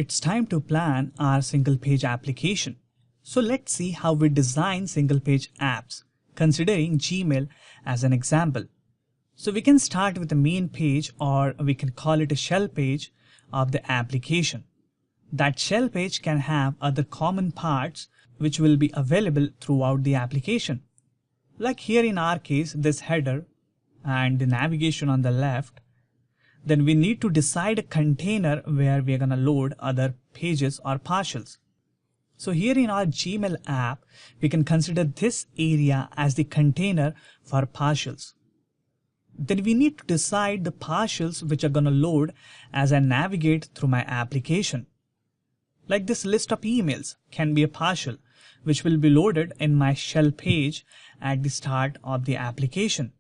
it's time to plan our single page application. So let's see how we design single page apps, considering Gmail as an example. So we can start with the main page, or we can call it a shell page of the application. That shell page can have other common parts which will be available throughout the application. Like here in our case, this header and the navigation on the left. Then we need to decide a container where we are going to load other pages or partials. So here in our Gmail app, we can consider this area as the container for partials. Then we need to decide the partials which are going to load as I navigate through my application. Like this list of emails can be a partial which will be loaded in my shell page at the start of the application.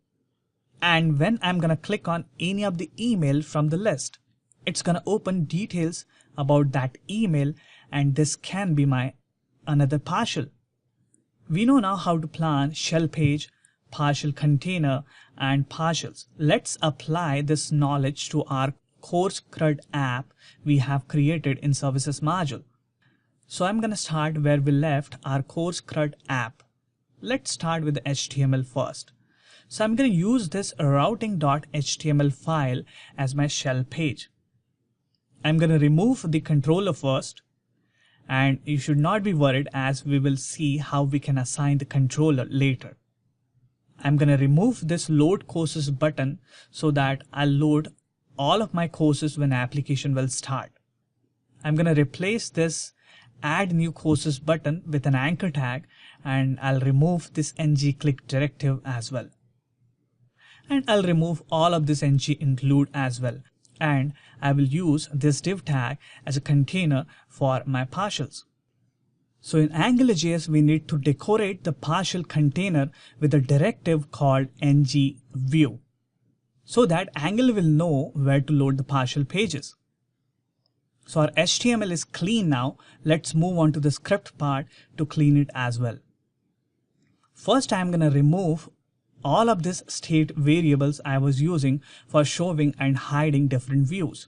And when I'm going to click on any of the email from the list, it's going to open details about that email, and this can be my another partial. We know now how to plan shell page, partial container, and partials. Let's apply this knowledge to our course CRUD app we have created in services module. So I'm going to start where we left our course CRUD app. Let's start with the HTML first. So I'm going to use this routing.html file as my shell page. I'm going to remove the controller first, and you should not be worried as we will see how we can assign the controller later. I'm going to remove this load courses button so that I'll load all of my courses when application will start. I'm going to replace this add new courses button with an anchor tag, and I'll remove this ng-click directive as well. And I'll remove all of this ng-include as well. And I will use this div tag as a container for my partials. So in AngularJS, we need to decorate the partial container with a directive called ng-view so that Angular will know where to load the partial pages. So our HTML is clean now. Let's move on to the script part to clean it as well. First, I'm going to remove all of these state variables I was using for showing and hiding different views.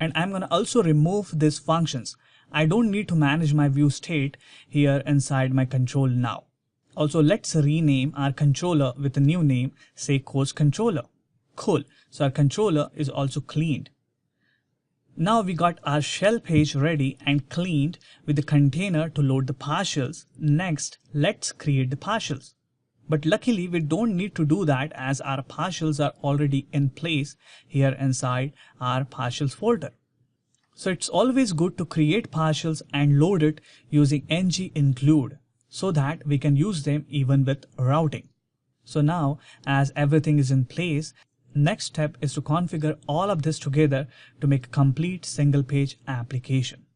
And I'm going to also remove these functions. I don't need to manage my view state here inside my control now. Also, let's rename our controller with a new name, say course controller. Cool. So our controller is also cleaned. Now we got our shell page ready and cleaned with the container to load the partials. Next, let's create the partials. But luckily, we don't need to do that as our partials are already in place here inside our partials folder. So it's always good to create partials and load it using ng-include so that we can use them even with routing. So now, as everything is in place, next step is to configure all of this together to make a complete single page application.